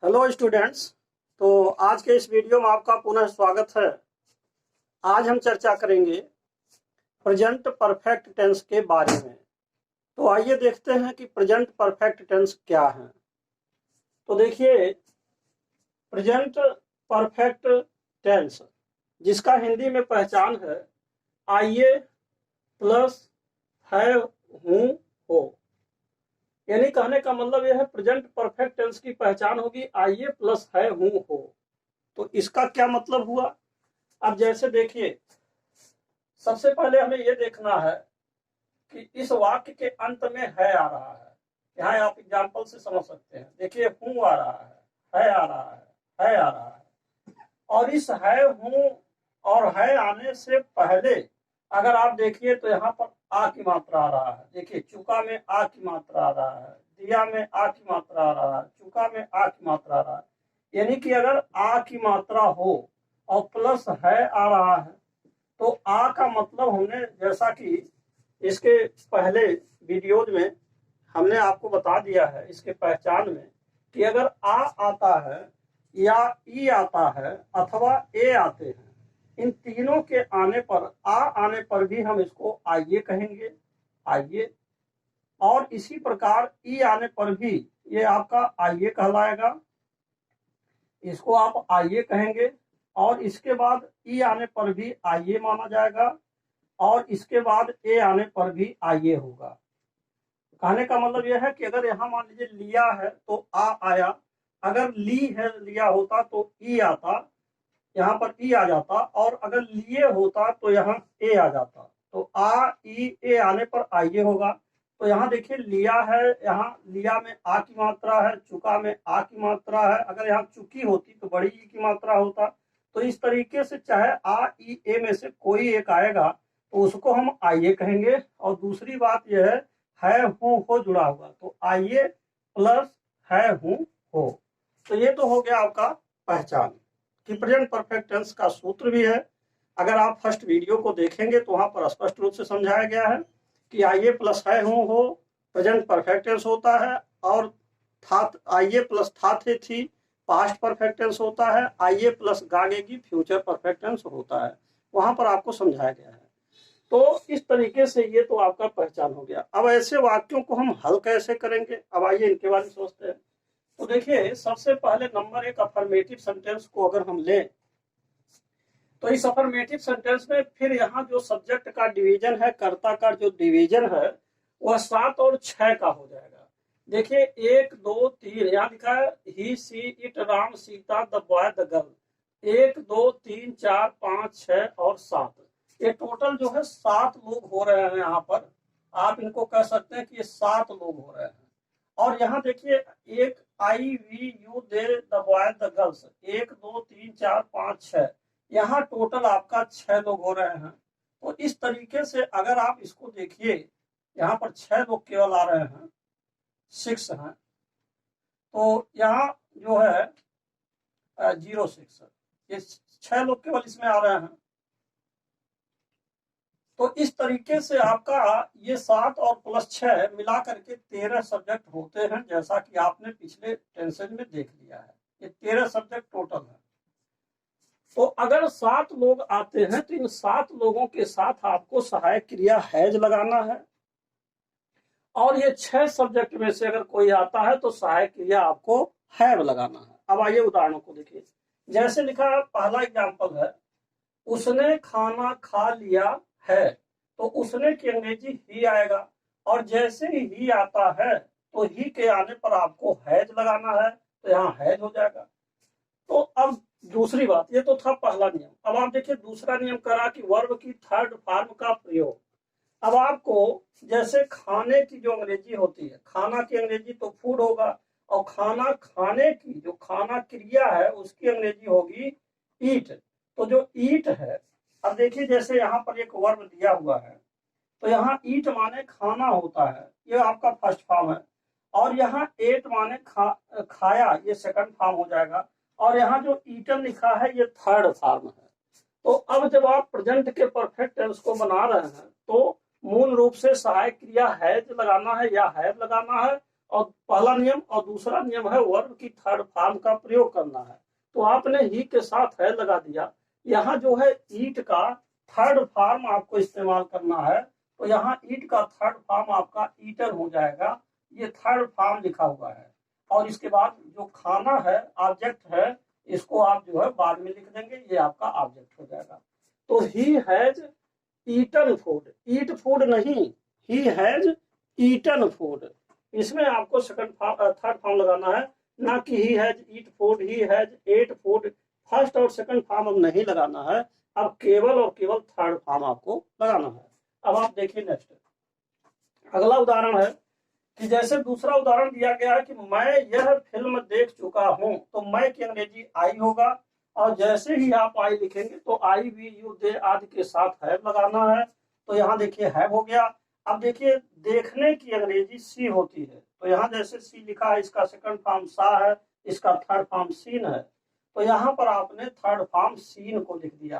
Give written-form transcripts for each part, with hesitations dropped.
Hello students. तो आज के इस वीडियो में आपका पुनः स्वागत है। आज हम चर्चा करेंगे प्रेजेंट परफेक्ट टेंस के बारे में। तो आइए देखते हैं कि प्रेजेंट परफेक्ट टेंस क्या है। तो देखिए, प्रेजेंट परफेक्ट टेंस जिसका हिंदी में पहचान है आइए प्लस है हूं हो, यानी कहने का मतलब यह है प्रेजेंट परफेक्ट टेंस की पहचान होगी आइए प्लस है हूं हो। तो इसका क्या मतलब हुआ? अब जैसे देखिए, सबसे पहले हमें यह देखना है कि इस वाक्य के अंत में है आ रहा है। यहाँ आप एग्जाम्पल से समझ सकते हैं। देखिए, हूं आ रहा है आ रहा है आ रहा है। और इस है हूं और है आने से पहले अगर आप देखिए तो यहाँ पर आ की मात्रा आ रहा है। देखिए, चुका में आ की मात्रा आ रहा है, दिया में आ की मात्रा आ रहा है, चुका में आ की मात्रा आ रहा है। यानी कि अगर आ की मात्रा हो और प्लस है आ रहा है तो आ का मतलब हमने जैसा कि इसके पहले वीडियोज में हमने आपको बता दिया है इसके पहचान में कि अगर आ आता है या ई आता है अथवा ए आते हैं, इन तीनों के आने पर आने पर भी हम इसको आइए कहेंगे, आइए। और इसी प्रकार ई आने पर भी ये आपका आइए कहलाएगा, इसको आप आइए कहेंगे। और इसके बाद ई आने पर भी आइए माना जाएगा और इसके बाद ए आने पर भी आइए होगा। कहने का मतलब यह है कि अगर यहाँ मान लीजिए लिया है तो आ आया, अगर ली है लिया होता तो ई आता, यहाँ पर ई आ जाता, और अगर लिए होता तो यहाँ ए आ जाता। तो आ ई ए आने पर आइए होगा। तो यहाँ देखिए लिया है, यहाँ लिया में आ की मात्रा है, चुका में आ की मात्रा है। अगर यहाँ चुकी होती तो बड़ी ई की मात्रा होता। तो इस तरीके से चाहे आ ई ए में से कोई एक आएगा तो उसको हम आइए कहेंगे। और दूसरी बात यह है हूं हो जुड़ा हुआ, तो आइए प्लस है हूं हो। तो ये तो हो गया आपका पहचान कि प्रेजेंट परफेक्ट टेंस का सूत्र भी है। अगर आप फर्स्ट वीडियो को देखेंगे तो वहां पर स्पष्ट रूप से समझाया गया है कि आइए प्लस है हूं हो प्रेजेंट परफेक्ट टेंस होता है, और था आइए प्लस था थे थी पास्ट परफेक्ट टेंस होता है, आइए प्लस गागेगी फ्यूचर परफेक्ट टेंस होता है। वहां पर आपको समझाया गया है। तो इस तरीके से ये तो आपका पहचान हो गया। अब ऐसे वाक्यों को हम हल कैसे करेंगे, अब आइए इनके बारे में सोचते हैं। तो देखिए, सबसे पहले नंबर एक अफर्मेटिव सेंटेंस को अगर हम लें तो इस अफर्मेटिव सेंटेंस में फिर यहाँ जो सब्जेक्ट का डिवीजन है, कर्ता का जो डिवीजन है वह 7 और 6 का हो जाएगा। देखिए 1 2 3 यहाँ लिखा है he she it Ram Sita the boy the girl. 1 2 3 4 5 6 और 7, ये टोटल जो है 7 लोग हो रहे हैं। यहाँ पर आप इनको कह सकते हैं कि ये 7 लोग हो रहे हैं। और यहाँ देखिए एक I we you they the boy the girls, 1 2 3 4 5 6, यहाँ टोटल आपका 6 लोग हो रहे हैं। तो इस तरीके से अगर आप इसको देखिए, यहाँ पर 6 लोग केवल आ रहे हैं, 6 हैं। तो यहाँ जो है 06, ये 6 लोग केवल इसमें आ रहे हैं। तो इस तरीके से आपका ये 7 और प्लस 6 मिला करके 13 सब्जेक्ट होते हैं, जैसा कि आपने पिछले टेंशन में देख लिया है। ये 13 सब्जेक्ट टोटल है। तो अगर 7 लोग आते हैं तो इन 7 लोगों के साथ आपको सहायक क्रिया हैज लगाना है। और ये 6 सब्जेक्ट में से अगर कोई आता है तो सहायक क्रिया आपको हैव लगाना है। अब आइए उदाहरणों को देखिए। जैसे लिखा है, पहला एग्जाम्पल है उसने खाना खा लिया है, तो उसने की अंग्रेजी ही आएगा। और जैसे ही आता है तो ही के आने पर आपको हैज लगाना है, तो यहाँ हैज हो जाएगा। तो अब दूसरी बात, ये तो था पहला नियम। अब आप देखिए दूसरा नियम करा कि वर्ब की थर्ड फॉर्म का प्रयोग। अब आपको जैसे खाने की जो अंग्रेजी होती है, खाना की अंग्रेजी तो फूड होगा, और खाना खाने की जो खाना क्रिया है उसकी अंग्रेजी होगी ईट। तो जो ईट है, अब देखिए जैसे यहाँ पर एक वर्ब दिया हुआ है तो यहाँ ईट माने खाना होता है, ये आपका फर्स्ट फॉर्म है। और यहाँ एट माने खाया, ये सेकंड फॉर्म हो जाएगा। और यहाँ जो ईटन लिखा है ये थर्ड फॉर्म है। तो अब जब आप प्रेजेंट के परफेक्ट टेंस को बना रहे हैं तो मूल रूप से सहायक क्रिया हैज लगाना है या हैव लगाना है, और पहला नियम, और दूसरा नियम है वर्ब की थर्ड फॉर्म का प्रयोग करना है। तो आपने ही के साथ है लगा दिया, यहाँ जो है ईट का थर्ड फॉर्म आपको इस्तेमाल करना है। तो यहाँ ईट का थर्ड फॉर्म आपका ईटर हो जाएगा, ये थर्ड फॉर्म लिखा हुआ है। और इसके बाद जो खाना है ऑब्जेक्ट है, इसको आप जो है बाद में लिख देंगे, ये आपका ऑब्जेक्ट हो जाएगा। तो he has eaten food, eat food नहीं, ही हैज ईटन फूड, इसमें आपको सेकंड थर्ड फॉर्म लगाना है, ना कि he has eat food, he has ate food. First और सेकंड फॉर्म अब नहीं लगाना है, अब केवल और केवल थर्ड फॉर्म आपको लगाना है। अब आप देखिए नेक्स्ट अगला उदाहरण है कि जैसे दूसरा उदाहरण दिया गया है कि मैं यह फिल्म देख चुका हूं, तो मैं की अंग्रेजी आई होगा, और जैसे ही आप आई लिखेंगे तो आई वी यू दे आदि के साथ है लगाना है। तो यहाँ देखिए है हो गया। अब देखिए देखने की अंग्रेजी सी होती है, तो यहाँ जैसे सी लिखा है, इसका सेकंड फॉर्म सा है, इसका थर्ड फॉर्म सीन है। तो यहाँ पर आपने थर्ड फॉर्म सीन को लिख दिया,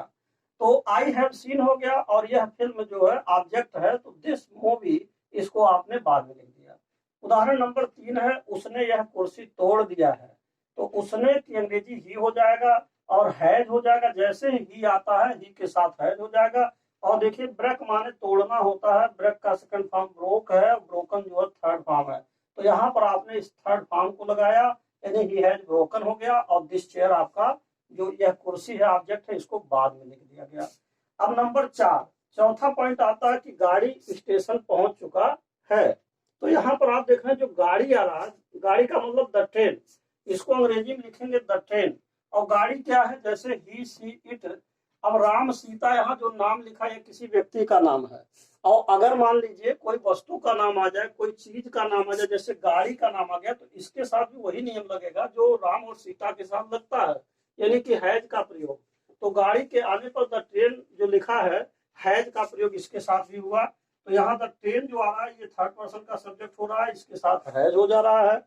तो आई हैव सीन हो गया, और यह फिल्म जो है ऑब्जेक्ट है, तो दिस मूवी इसको आपने बाद में लिख दिया। उदाहरण नंबर 3 है, उसने यह कुर्सी तोड़ दिया है, तो उसने की अंग्रेजी ही हो जाएगा और हैज हो जाएगा, जैसे ही आता है ही के साथ हैज हो जाएगा। और देखिए ब्रेक माने तोड़ना होता है, ब्रेक का सेकंड फॉर्म ब्रोक है, ब्रोकन जो है थर्ड फॉर्म है। तो यहाँ पर आपने इस थर्ड फॉर्म को लगाया, यानी ही हैज ब्रोकन हो गया, और दिस चेयर आपका जो यह कुर्सी है ऑब्जेक्ट है, इसको बाद में लिख दिया गया। अब नंबर 4 चौथा पॉइंट आता है कि गाड़ी स्टेशन पहुंच चुका है। तो यहाँ पर आप देख रहे हैं जो गाड़ी आ रहा है, गाड़ी का मतलब द ट्रेन, इसको अंग्रेजी में लिखेंगे द ट्रेन। और गाड़ी क्या है, जैसे ही सी इट। अब राम सीता, यहाँ जो नाम लिखा है किसी व्यक्ति का नाम है, और अगर मान लीजिए कोई वस्तु का नाम आ जाए, कोई चीज का नाम आ जाए, जैसे गाड़ी का नाम आ गया, तो इसके साथ भी वही नियम लगेगा जो राम और सीता के साथ लगता है, यानी कि हैज का प्रयोग। तो गाड़ी के आने पर द ट्रेन जो लिखा है, हैज का प्रयोग इसके साथ भी हुआ। तो यहाँ द ट्रेन जो आ रहा है, ये थर्ड पर्सन का सब्जेक्ट हो रहा है, इसके साथ हैज हो जा रहा है।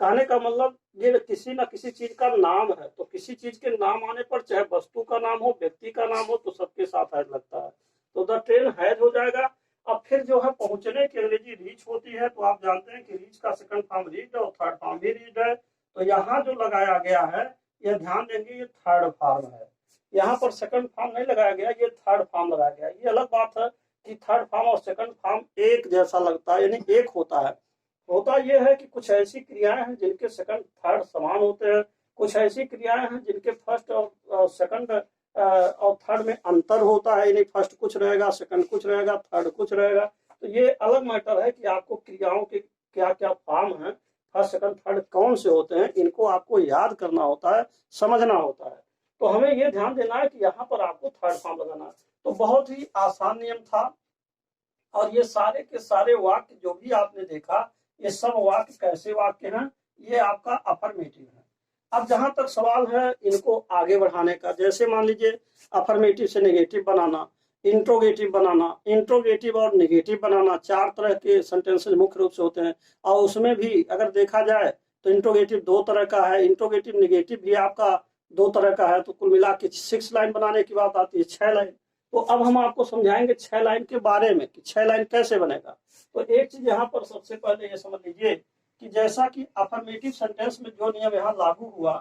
कहने का मतलब ये किसी ना किसी चीज का नाम है, तो किसी चीज के नाम आने पर चाहे वस्तु का नाम हो, व्यक्ति का नाम हो, तो सबके साथ हैज लगता है। तो द ट्रेन हैज हो जाएगा। अब फिर जो है पहुंचने की अंग्रेजी रीच होती है, तो आप जानते हैं कि रीच का सेकंड फॉर्म रीड और थर्ड फॉर्म भी रीड है। तो यहाँ जो लगाया गया है, यह ध्यान देंगे, ये थर्ड फॉर्म है, यहाँ पर सेकंड फॉर्म नहीं लगाया गया, ये थर्ड फॉर्म लगाया गया। ये अलग बात है कि थर्ड फॉर्म और सेकंड फॉर्म एक जैसा लगता है, यानी एक होता है। होता यह है कि कुछ ऐसी क्रियाएं हैं जिनके सेकंड थर्ड समान होते हैं, कुछ ऐसी क्रियाएं हैं जिनके फर्स्ट और सेकंड और थर्ड में अंतर होता है, यानी फर्स्ट कुछ रहेगा, सेकंड कुछ रहेगा, थर्ड कुछ रहेगा। तो ये अलग मैटर है कि आपको क्रियाओं के क्या क्या फॉर्म है, फर्स्ट सेकंड थर्ड कौन से होते हैं, इनको आपको याद करना होता है, समझना होता है। तो हमें ये ध्यान देना है कि यहाँ पर आपको थर्ड फॉर्म लगाना है। तो बहुत ही आसान नियम था, और ये सारे के सारे वाक्य जो भी आपने देखा, ये सब वाक्य कैसे वाक्य हैं, ये आपका अफर्मेटिव है। अब जहां तक सवाल है इनको आगे बढ़ाने का, जैसे मान लीजिए अफर्मेटिव से नेगेटिव बनाना, इंट्रोगेटिव बनाना, इंट्रोगेटिव और नेगेटिव बनाना, 4 तरह के सेंटेंसेस मुख्य रूप से होते हैं। और उसमें भी अगर देखा जाए तो इंट्रोगेटिव 2 तरह का है, इंट्रोगेटिव नेगेटिव भी आपका 2 तरह का है। तो कुल मिला के 6 लाइन बनाने की बात आती है, 6 लाइन। तो अब हम आपको समझाएंगे 6 लाइन के बारे में कि 6 लाइन कैसे बनेगा। तो एक चीज यहाँ पर सबसे पहले ये समझ लीजिए कि जैसा कि अफर्मेटिव सेंटेंस में जो नियम यहाँ लागू हुआ,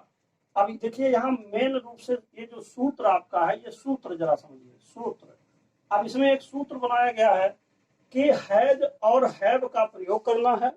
अभी देखिए यहाँ मेन रूप से ये जो सूत्र आपका है, ये सूत्र जरा समझिए, सूत्र। अब इसमें एक सूत्र बनाया गया है कि हैज और हैव का प्रयोग करना है,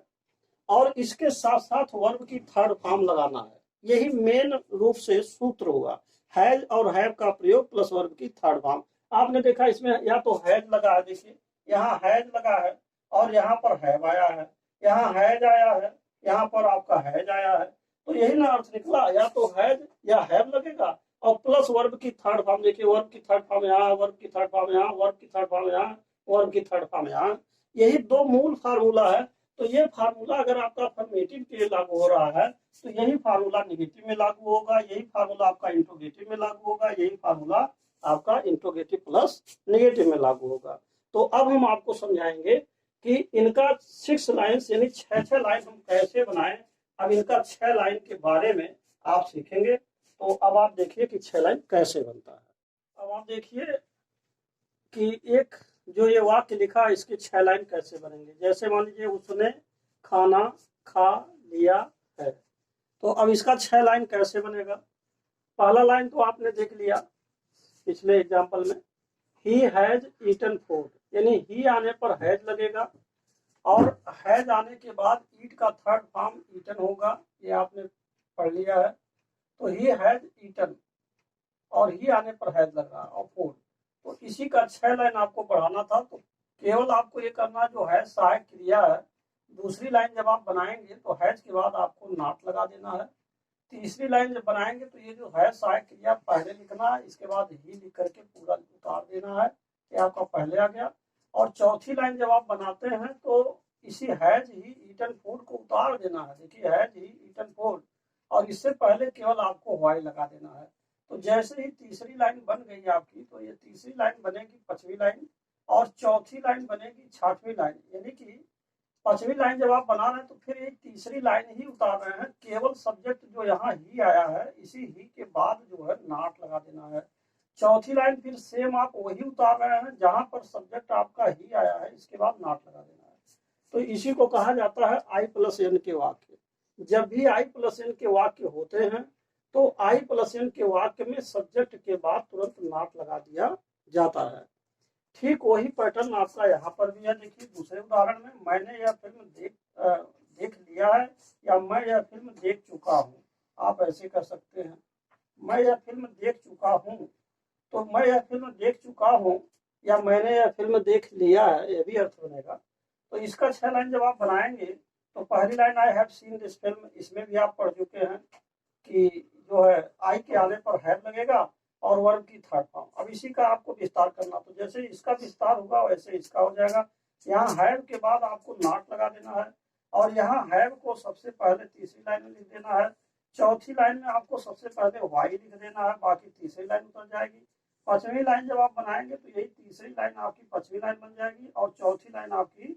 और इसके साथ साथ वर्ब की थर्ड फॉर्म लगाना है। यही मेन रूप से सूत्र हुआ, हैज और हैव का प्रयोग प्लस वर्ब की थर्ड फॉर्म। आपने देखा इसमें या तो हैज लगा है, देखिए यहाँ हैज लगा है, और यहाँ पर हैव आया है, यहाँ हैज आया है, यहाँ पर आपका हैज आया है। तो यही ना अर्थ निकला, या तो हैज या हैव लगेगा, और प्लस वर्ब की थर्ड फॉर्म। देखिए वर्ब की थर्ड फॉर्म यहाँ, वर्ब की थर्ड फॉर्म यहाँ, वर्ब की थर्ड फॉर्म यहाँ, वर्ब की थर्ड फॉर्म यहाँ। यही 2 मूल फार्मूला है। तो ये फार्मूला अगर आपका अफर्मेटिव के लिए लागू हो रहा है, तो यही फार्मूला नेगेटिव में लागू होगा, यही फार्मूला आपका इंट्रोगेटिव में लागू होगा, यही फार्मूला आपका इंट्रोगेटिव प्लस नेगेटिव में लागू होगा। तो अब हम आपको समझाएंगे कि इनका 6 लाइन यानी 6 लाइन हम कैसे बनाएं। अब इनका 6 लाइन के बारे में आप सीखेंगे। तो अब आप देखिए कि 6 लाइन कैसे बनता है। अब आप देखिए कि एक जो ये वाक्य लिखा, इसके 6 लाइन कैसे बनेंगे। जैसे मान लीजिए उसने खाना खा लिया है। तो अब इसका 6 लाइन कैसे बनेगा? पहला लाइन तो आपने देख लिया पिछले एग्जाम्पल में, ही हैज ईटन फूड, यानी ही आने पर हैज लगेगा और हैज आने के बाद ईट का थर्ड फॉर्म ईटन होगा, ये आपने पढ़ लिया है। तो ही हैज ईटन और ही आने पर हैज लग रहा और फूड, तो इसी का 6 लाइन आपको बढ़ाना था। तो केवल आपको ये करना जो है सहायक क्रिया है, दूसरी लाइन जब आप बनाएंगे तो हैज के बाद आपको नॉट लगा देना है। तीसरी लाइन जब बनाएंगे तो ये जो है सहायक क्रिया पहले लिखना है, इसके बाद ही लिख करके पूरा उतार देना है, ये आपका पहले आ गया। और चौथी लाइन जब आप बनाते हैं तो इसी हैज ही ईटन फूड को उतार देना है। देखिए हैज ही ईटन फूड और इससे पहले केवल आपको वाई लगा देना है। तो जैसे ही तीसरी लाइन बन गई आपकी, तो ये तीसरी लाइन बनेगी 5वीं लाइन और चौथी लाइन बनेगी 6वीं लाइन। यानी कि 5वीं लाइन जब आप बना रहे हैं तो फिर एक तीसरी लाइन ही उतार रहे हैं, केवल सब्जेक्ट जो यहाँ ही आया है इसी ही के बाद जो है नॉट लगा देना है। चौथी लाइन फिर सेम आप वही उतार रहे हैं जहां पर सब्जेक्ट आपका ही आया है, इसके बाद नॉट लगा देना है। तो इसी को कहा जाता है आई प्लस एन के वाक्य। जब भी आई प्लस एन के वाक्य होते हैं तो आई प्लस एन के वाक्य में सब्जेक्ट के बाद तुरंत नॉट लगा दिया जाता है। ठीक वही पैटर्न आपका यहाँ पर भी है। देखिए दूसरे उदाहरण में, मैंने यह फिल्म देख लिया है या मैं यह फिल्म देख चुका हूँ, आप ऐसे कर सकते हैं। मैं यह फिल्म देख चुका हूँ, तो मैं यह फिल्म देख चुका हूँ या मैंने यह फिल्म देख लिया है, यह भी अर्थ बनेगा। तो इसका 6 लाइन जब आप बनाएंगे तो पहली line I have seen this film, इसमें भी आप पढ़ चुके हैं कि जो है आई के आने पर हैव लगेगा और वर्ब की थर्ड फॉर्म। अब इसी का आपको विस्तार करना, तो जैसे इसका विस्तार होगा वैसे इसका हो जाएगा। यहाँ हैव के बाद आपको नॉट लगा देना है और यहाँ हैव को सबसे पहले तीसरी लाइन में लिख देना है। चौथी लाइन में आपको सबसे पहले वाई लिख देना है, बाकी तीसरी लाइन उतर जाएगी। 5वीं लाइन जब आप बनाएंगे तो यही तीसरी लाइन आपकी 5वीं लाइन बन जाएगी और चौथी लाइन आपकी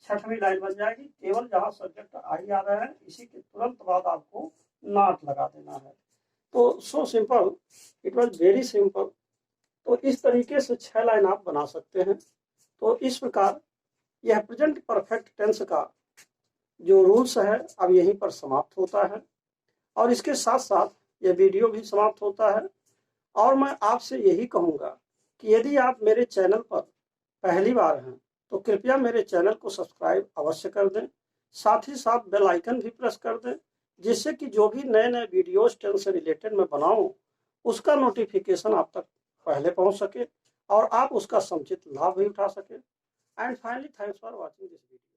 6वीं लाइन बन जाएगी। केवल जहाँ सब्जेक्ट आई आ रहा है इसी के तुरंत बाद आपको नॉट लगा देना है। तो so simple, it was very simple. तो इस तरीके से 6 लाइन आप बना सकते हैं। तो इस प्रकार यह प्रेजेंट परफेक्ट टेंस का जो रूल्स है अब यहीं पर समाप्त होता है और इसके साथ साथ यह वीडियो भी समाप्त होता है। और मैं आपसे यही कहूँगा कि यदि आप मेरे चैनल पर पहली बार हैं तो कृपया मेरे चैनल को सब्सक्राइब अवश्य कर दें, साथ ही साथ बेल आइकन भी प्रेस कर दें, जिससे कि जो भी नए नए वीडियोस टेंस से रिलेटेड मैं बनाऊं उसका नोटिफिकेशन आप तक पहले पहुंच सके और आप उसका समुचित लाभ भी उठा सके। And finally thanks for watching this video.